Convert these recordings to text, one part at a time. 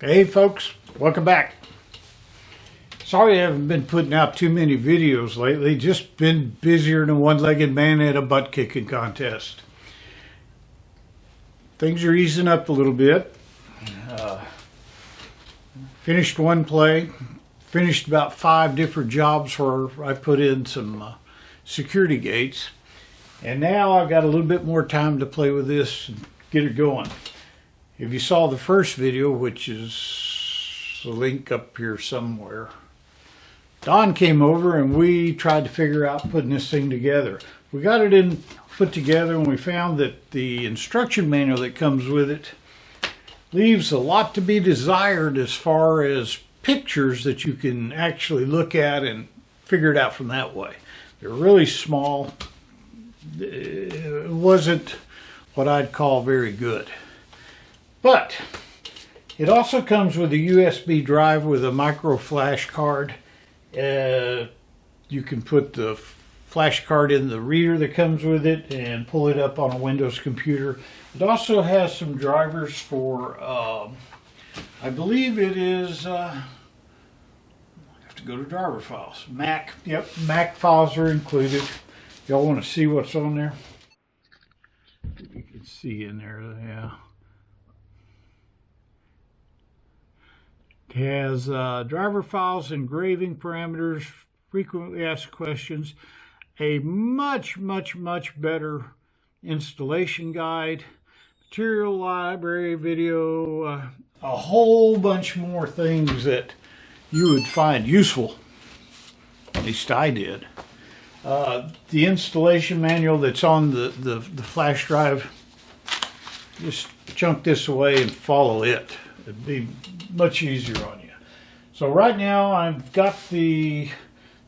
Hey folks, welcome back. Sorry I haven't been putting out too many videos lately. Just been busier than a one-legged man at a butt kicking contest. Things are easing up a little bit. Finished one play. Finished about 5 different jobs where I put in some security gates. And now I've got a little bit more time to play with this and get it going. If you saw the first video, which is a link up here somewhere, Don came over and we tried to figure out putting this thing together. We got it put together and we found that the instruction manual that comes with it leaves a lot to be desired as far as pictures that you can actually look at and figure it out from that way. They're really small. It wasn't what I'd call very good. But it also comes with a USB drive with a micro flash card. You can put the flash card in the reader that comes with it and pull it up on a Windows computer. It also has some drivers for, I believe it is, I have to go to driver files. Mac, yep, Mac files are included. Y'all want to see what's on there? You can see in there, yeah. It has driver files, engraving parameters, frequently asked questions, a much better installation guide, material library, video, a whole bunch more things that you would find useful. At least I did. The installation manual that's on the flash drive, just chunk this away and follow it. It'd be much easier on you. So right now I've got the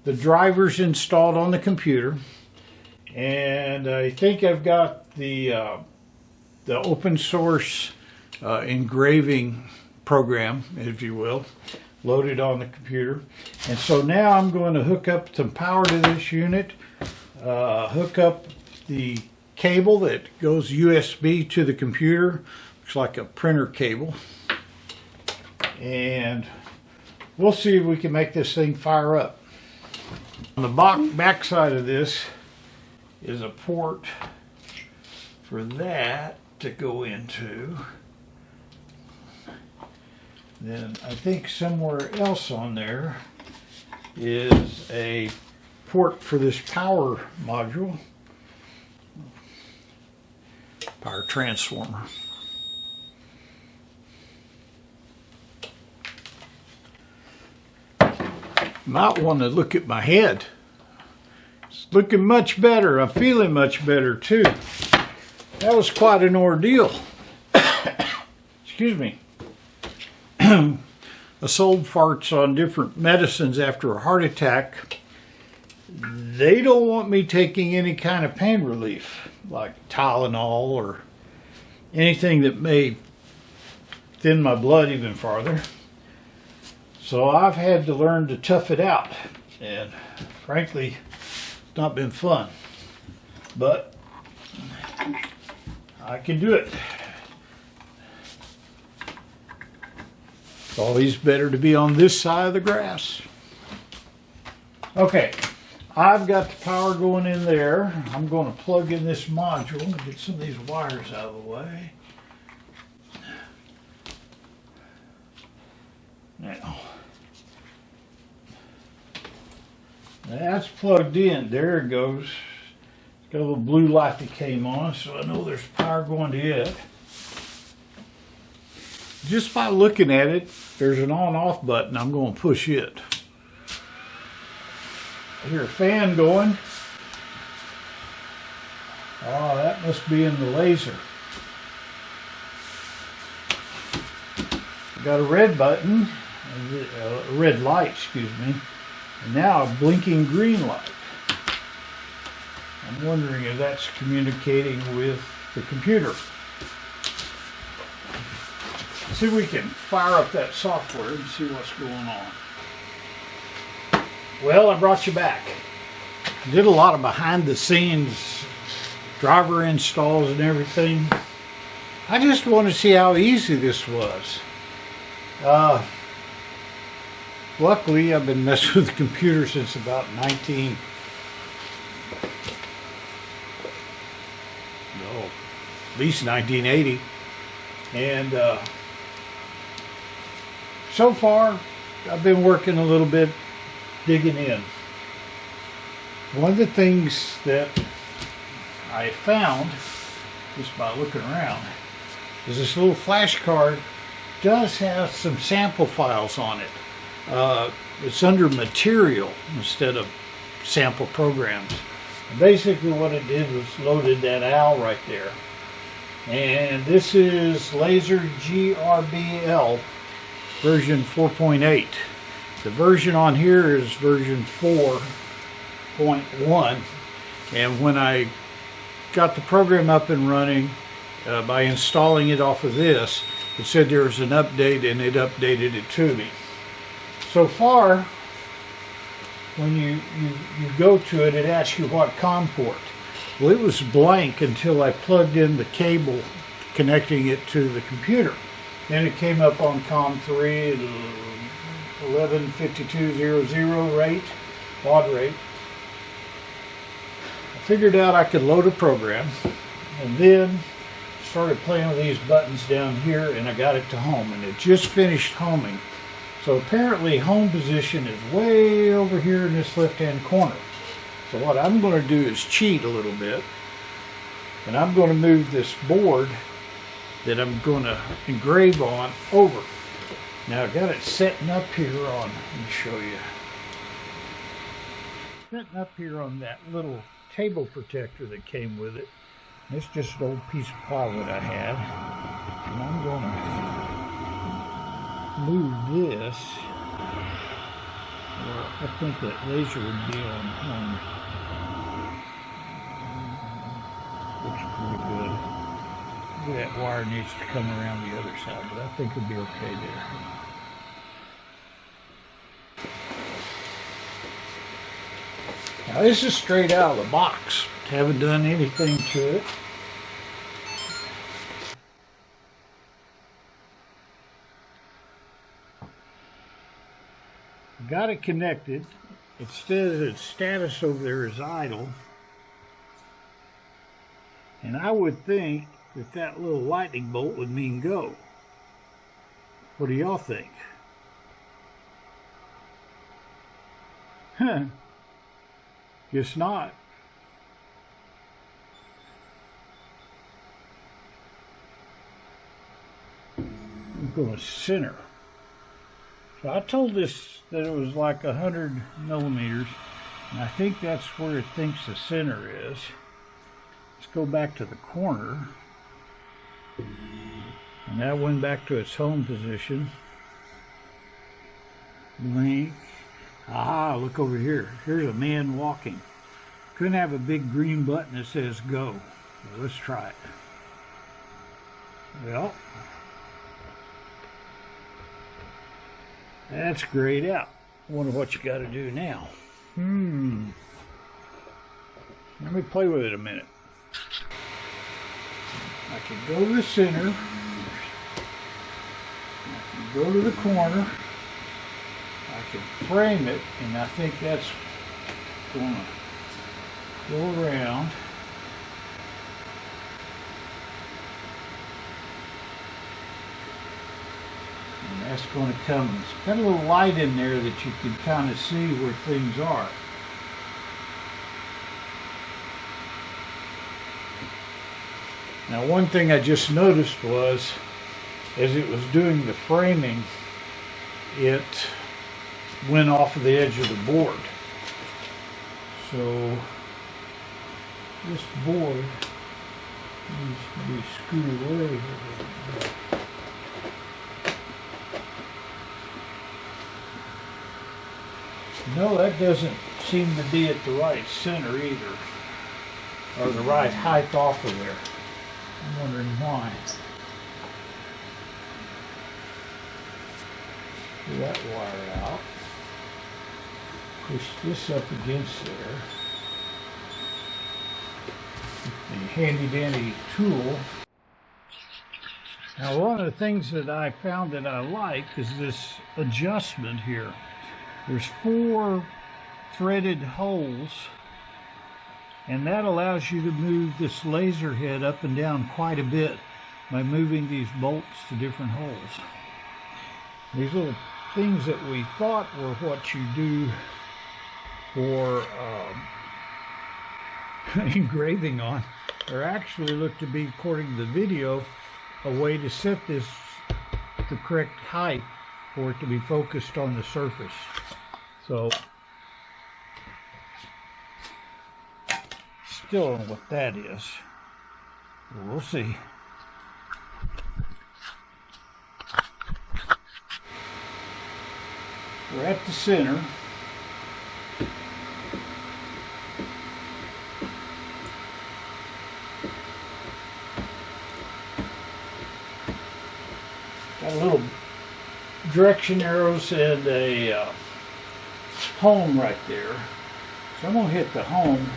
drivers installed on the computer, and I think I've got the open source engraving program, if you will, loaded on the computer. And so now I'm going to hook up some power to this unit, hook up the cable that goes USB to the computer. Looks like a printer cable. And we'll see if we can make this thing fire up. On the back side of this is a port for that to go into. Then I think somewhere else on there is a port for this power module, power transformer. Might want to look at my head. It's looking much better. I'm feeling much better too. That was quite an ordeal. Excuse me. I sold farts on different medicines after a heart attack. They don't want me taking any kind of pain relief, like Tylenol or anything that may thin my blood even farther. So I've had to learn to tough it out, and frankly, it's not been fun, but I can do it. It's always better to be on this side of the grass. Okay, I've got the power going in there. I'm going to plug in this module and get some of these wires out of the way. Now, that's plugged in. There it goes. It's got a little blue light that came on, so I know there's power going to it. Just by looking at it, there's an on-off button. I'm going to push it. I hear a fan going. Oh, that must be in the laser. Got a red button, a red light, excuse me, and now a blinking green light. I'm wondering if that's communicating with the computer. Let's see if we can fire up that software and see what's going on. Well, I brought you back. I did a lot of behind the scenes driver installs and everything. I just want to see how easy this was. Luckily, I've been messing with the computer since about at least 1980. And so far, I've been working a little bit, digging in. One of the things that I found, just by looking around, is this little flash card does have some sample files on it. It's under material instead of sample programs. And basically what it did was loaded that owl right there. And this is Laser GRBL version 4.8. The version on here is version 4.1. And when I got the program up and running by installing it off of this, it said there was an update, and it updated it to me. So far, when you go to it, it asks you what COM port. Well, it was blank until I plugged in the cable connecting it to the computer. Then it came up on COM3 at 115200 rate, baud rate. I figured out I could load a program, and then started playing with these buttons down here, and I got it to home, and it just finished homing. So apparently home position is way over here in this left-hand corner. So what I'm going to do is cheat a little bit, and I'm going to move this board that I'm going to engrave on over. Now I've got it setting up here on, let me show you. Setting up here on that little table protector that came with it. It's just an old piece of plywood I had, and I'm going to move this where I think that laser would be on home. Looks pretty good. That wire needs to come around the other side, but I think it'll be okay there. Now this is straight out of the box. Haven't done anything to it. Got it connected. It says its status over there is idle. And I would think that that little lightning bolt would mean go. What do y'all think? Huh. Guess not. I'm going to center. So I told this that it was like 100 millimeters, and I think that's where it thinks the center is. Let's go back to the corner, and that went back to its home position. Link. Aha, look over here. Here's a man walking. Couldn't have a big green button that says go. So let's try it. Well, that's grayed out. Wonder what you got to do now. Let me play with it a minute. I can go to the center. I can go to the corner. I can frame it, and I think that's going to go around. And that's going to come. It's got a little light in there that you can kind of see where things are. Now, one thing I just noticed was, as it was doing the framing, it went off of the edge of the board. So this board needs to be screwed away. No, that doesn't seem to be at the right center either, or the right height off of there. I'm wondering why. Pull that wire out. Push this up against there. The handy dandy tool. Now, one of the things that I found that I like is this adjustment here. There's 4 threaded holes, and that allows you to move this laser head up and down quite a bit by moving these bolts to different holes. These little things that we thought were what you do for engraving on are actually look to be, according to the video, a way to set this the correct height for it to be focused on the surface. So, still don't know what that is. We'll see. We're at the center. Got a little direction arrows and a home right there. So I'm going to hit the home.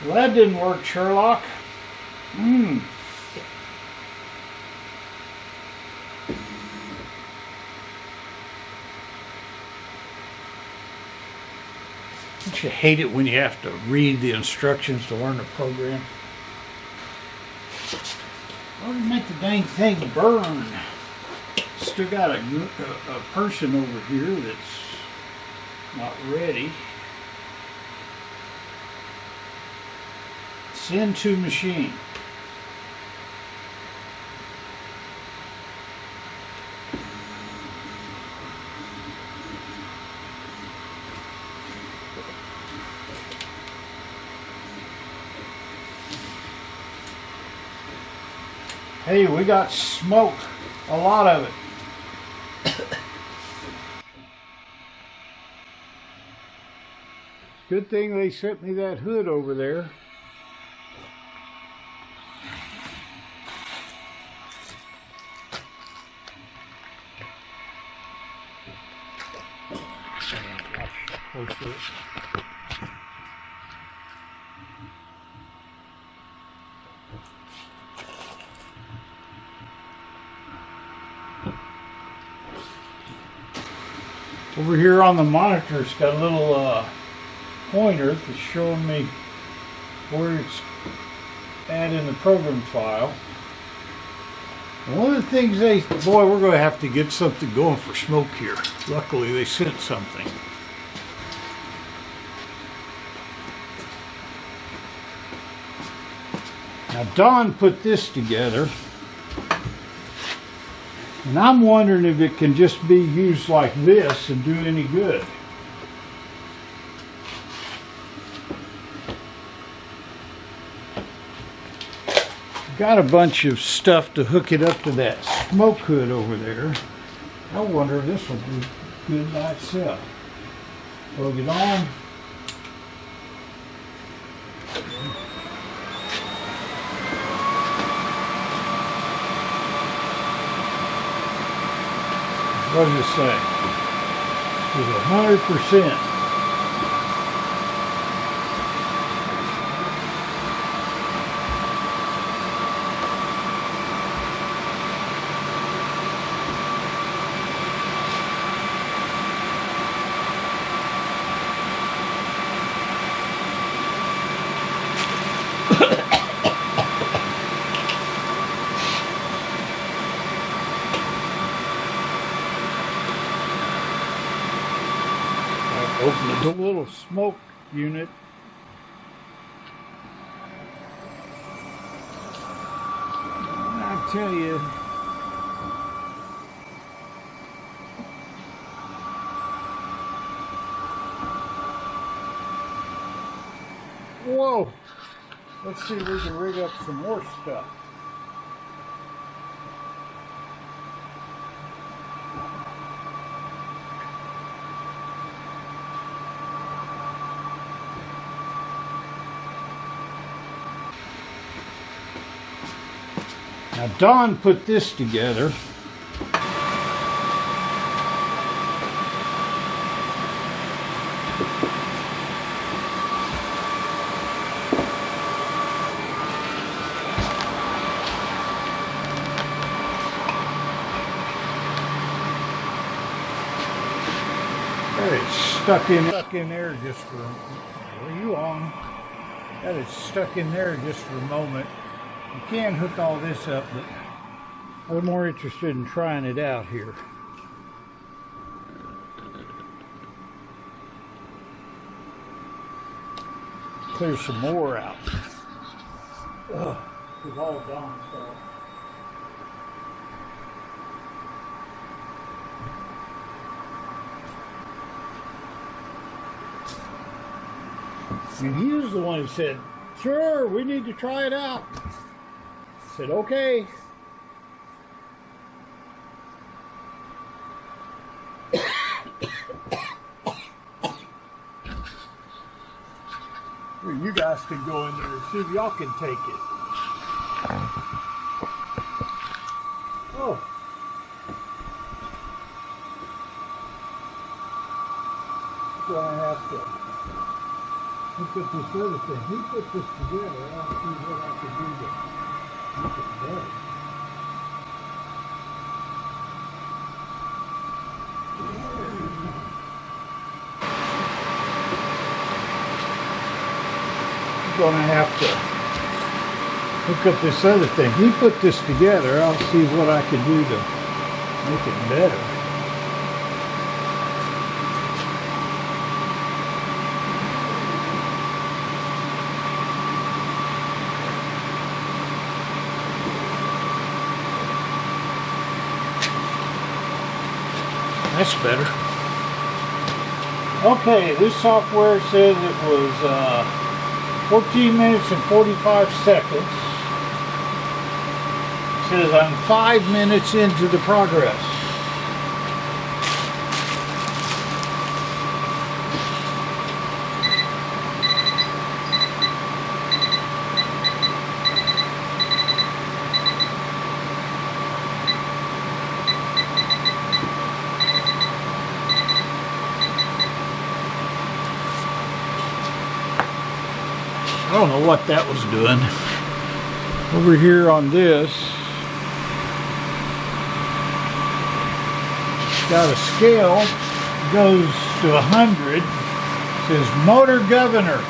Well, that didn't work, Sherlock. Don't you hate it when you have to read the instructions to learn the program? Why did make the dang thing burn? Still got a person over here that's not ready. Send to machine. Hey, we got smoke, a lot of it. Good thing they sent me that hood over there. Over here on the monitor, it's got a little pointer that's showing me where it's at in the program file. And one of the things boy, we're going to have to get something going for smoke here. Luckily, they sent something. Now, Don put this together. And I'm wondering if it can just be used like this and do any good. Got a bunch of stuff to hook it up to that smoke hood over there. I wonder if this will be good by itself. Plug it on. What does it say? It's 100%. Open the little smoke unit. I tell you, whoa! Let's see if we can rig up some more stuff. Now, Don put this together. That is stuck in there just for. What are you on? That is stuck in there just for a moment. You can hook all this up, but I'm more interested in trying it out here. Clear some more out. Ugh, it's all gone. I mean, he was the one who said, "Sure, we need to try it out." I said, "Okay." You guys can go in there and see if y'all can take it. Oh. So I have to look at this other thing. He put this together. I'll see what I can do to make it better. Gonna have to hook up this other thing. He put this together. I'll see what I can do to make it better. That's better. Okay, this software says it was 14 minutes and 45 seconds. It says I'm 5 minutes into the progress. I don't know what that was doing. Over here on this, got a scale, goes to 100. It says motor governor,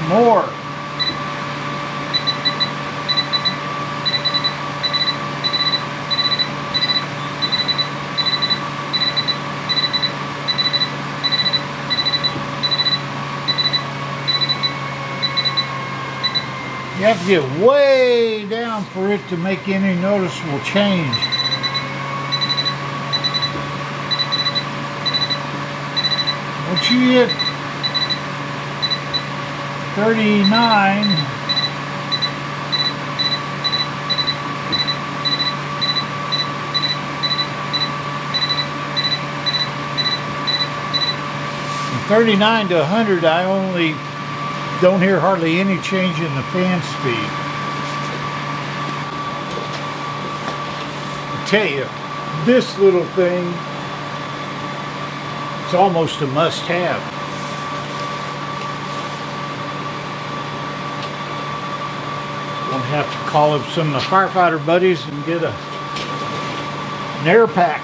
more. You have to get way down for it to make any noticeable change. Once you hit 39, from 39 to 100, I only don't hear hardly any change in the fan speed. I tell you, this little thing, it's almost a must-have. I'm gonna have to call up some of my firefighter buddies and get an air pack.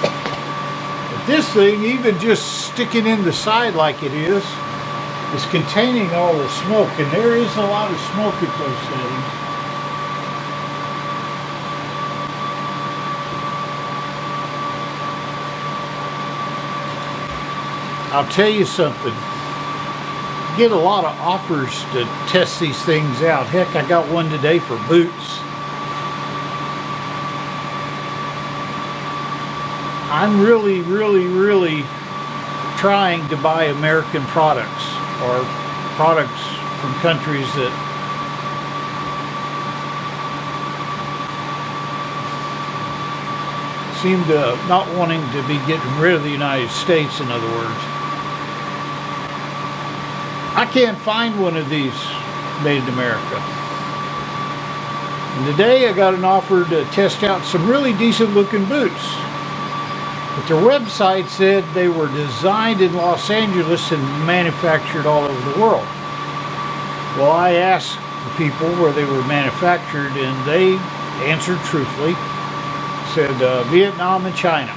But this thing, even just sticking in the side like it is containing all the smoke, and there is a lot of smoke at those settings. I'll tell you something. You get a lot of offers to test these things out. Heck, I got one today for boots. I'm really trying to buy American products, or products from countries that seem to not wanting to be getting rid of the United States, in other words. I can't find one of these made in America. And today I got an offer to test out some really decent looking boots. But their website said they were designed in Los Angeles and manufactured all over the world. Well, I asked the people where they were manufactured, and they answered truthfully. Said Vietnam and China.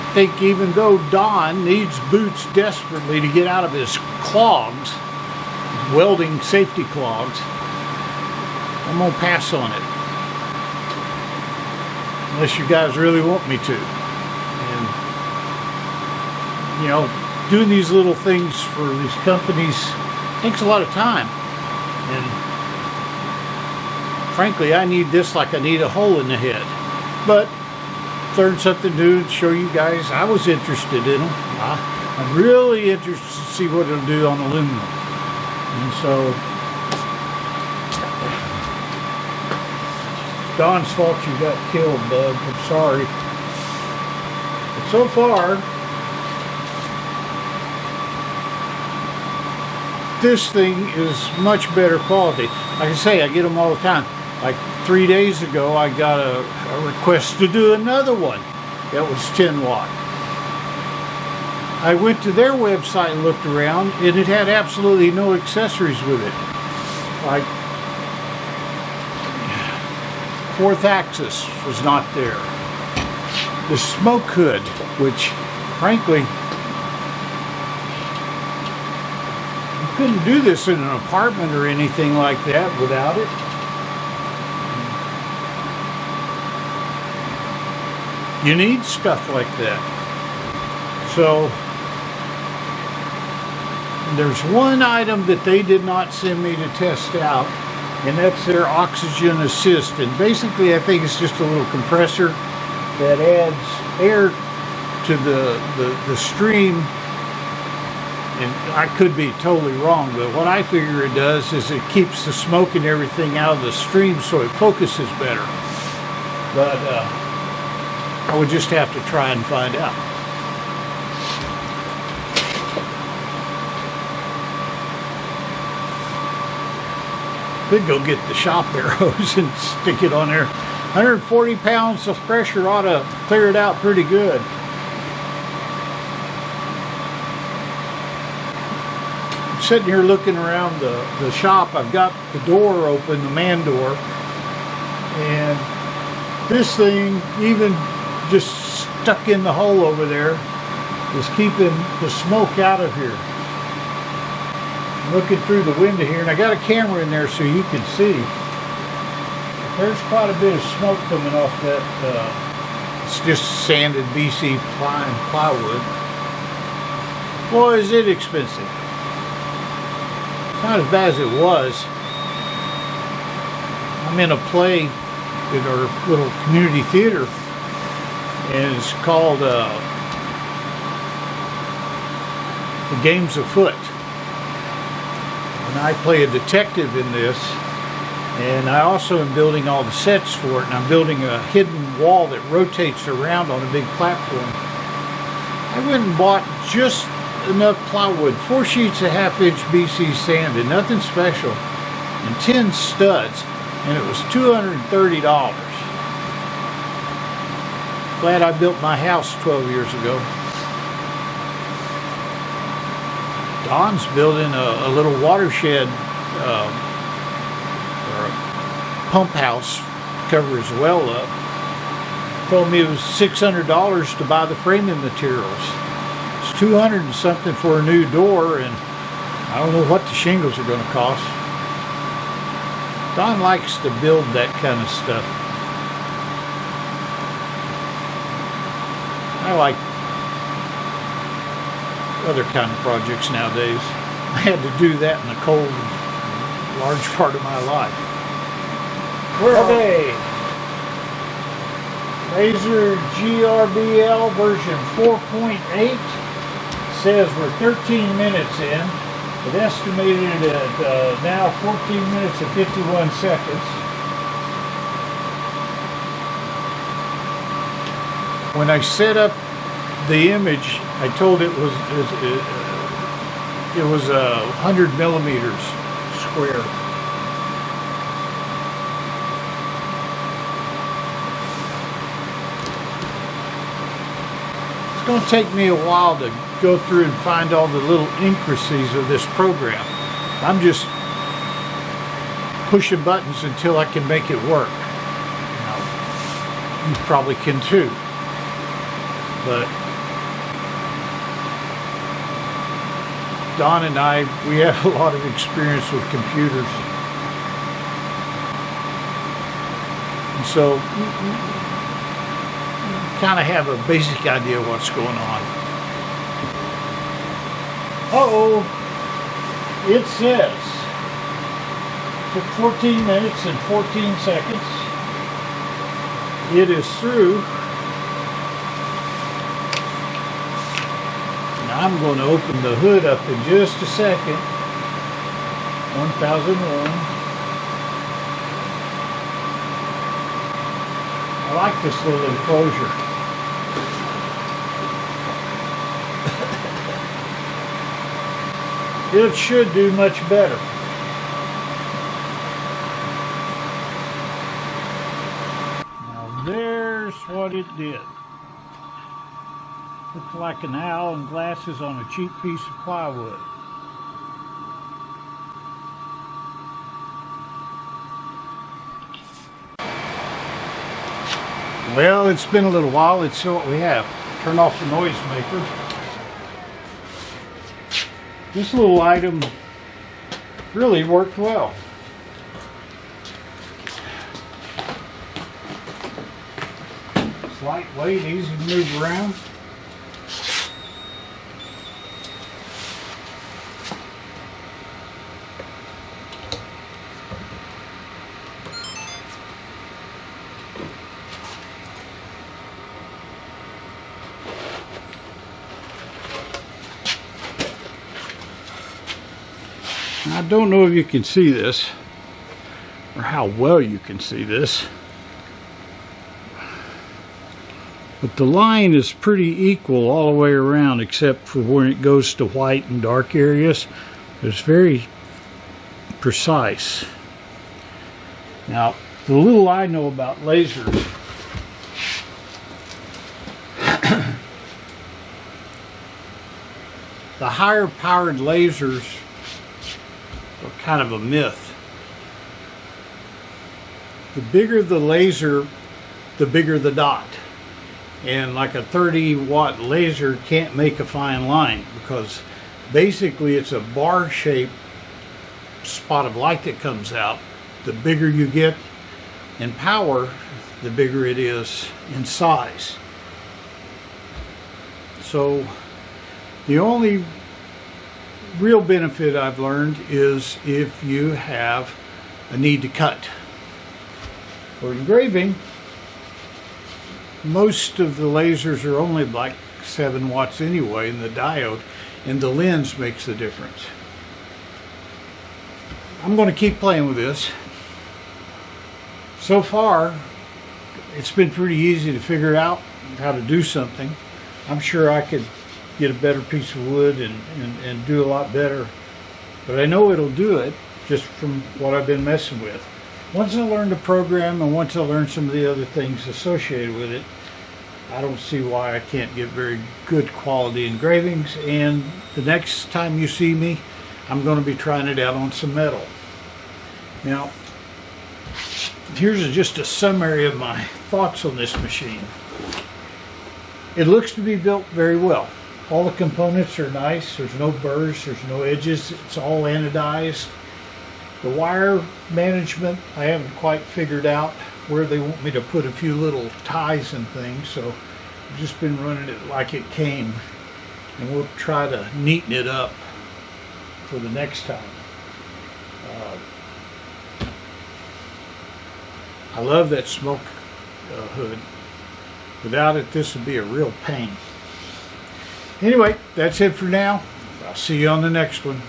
I think even though Don needs boots desperately to get out of his clogs, welding safety clogs, I'm going to pass on it. Unless you guys really want me to. And, you know, doing these little things for these companies takes a lot of time. And frankly, I need this like I need a hole in the head. But learn something new and show you guys I was interested in them. I'm really interested to see what it'll do on aluminum. And so, Don's fault you got killed, bud. I'm sorry. But so far, this thing is much better quality. Like I say, I get them all the time. Like 3 days ago, I got a request to do another one that was 10 watt. I went to their website and looked around, and it had absolutely no accessories with it. Like, fourth axis was not there. The smoke hood, which frankly, you couldn't do this in an apartment or anything like that without it. You need stuff like that. So, there's one item that they did not send me to test out, and that's their oxygen assist. And basically, I think it's just a little compressor that adds air to the stream. And I could be totally wrong, but what I figure it does is it keeps the smoke and everything out of the stream so it focuses better. But I would just have to try and find out. Could go get the shop arrows and stick it on there. 140 pounds of pressure ought to clear it out pretty good. I'm sitting here looking around the shop. I've got the door open, the man door, and this thing, even just stuck in the hole over there, is keeping the smoke out of here. Looking through the window here, and I got a camera in there so you can see. There's quite a bit of smoke coming off that. It's just sanded BC plywood. Boy, is it expensive. It's not as bad as it was. I'm in a play at our little community theater, and it's called The Game's Afoot. And I play a detective in this, and I also am building all the sets for it, and I'm building a hidden wall that rotates around on a big platform. I went and bought just enough plywood, 4 sheets of 1/2 inch BC sanded, nothing special, and 10 studs, and it was $230. Glad I built my house 12 years ago. Don's building a little watershed or a pump house to cover his well up. Told me it was $600 to buy the framing materials. It's $200 and something for a new door, and I don't know what the shingles are going to cost. Don likes to build that kind of stuff. I like other kind of projects nowadays. I had to do that in a cold, large part of my life. Okay. Laser GRBL version 4.8 says we're 13 minutes in. It estimated at now 14 minutes and 51 seconds. When I set up the image, I told it was 100 millimeters square. It's going to take me a while to go through and find all the little intricacies of this program. I'm just pushing buttons until I can make it work. You probably can too. But Don and I, we have a lot of experience with computers. And so you kind of have a basic idea of what's going on. Uh-oh, it says, took 14 minutes and 14 seconds. It is through. Now I'm going to open the hood up in just a second. 1001. I like this little enclosure. It should do much better. Now there's what it did. Looks like an owl and glasses on a cheap piece of plywood. Well, it's been a little while. Let's see what we have. Turn off the noisemaker. This little item really worked well. It's lightweight, easy to move around. I don't know if you can see this or how well you can see this, but the line is pretty equal all the way around except for when it goes to white and dark areas. It's very precise. Now, the little I know about lasers, the higher powered lasers are kind of a myth. The bigger the laser, the bigger the dot. And like a 30-watt laser can't make a fine line because basically it's a bar-shaped spot of light that comes out. The bigger you get in power, the bigger it is in size. So the only real benefit I've learned is if you have a need to cut. For engraving, most of the lasers are only like 7 watts anyway, and the diode and the lens makes the difference. I'm going to keep playing with this. So far, it's been pretty easy to figure out how to do something. I'm sure I could get a better piece of wood and do a lot better, but I know it'll do it just from what I've been messing with. Once I learn the program and once I learn some of the other things associated with it, I don't see why I can't get very good quality engravings. And the next time you see me, I'm going to be trying it out on some metal. Now, here's just a summary of my thoughts on this machine. It looks to be built very well. All the components are nice. There's no burrs, there's no edges. It's all anodized. The wire management, I haven't quite figured out where they want me to put a few little ties and things, so I've just been running it like it came, and we'll try to neaten it up for the next time. I love that smoke hood. Without it, this would be a real pain. Anyway, that's it for now. I'll see you on the next one.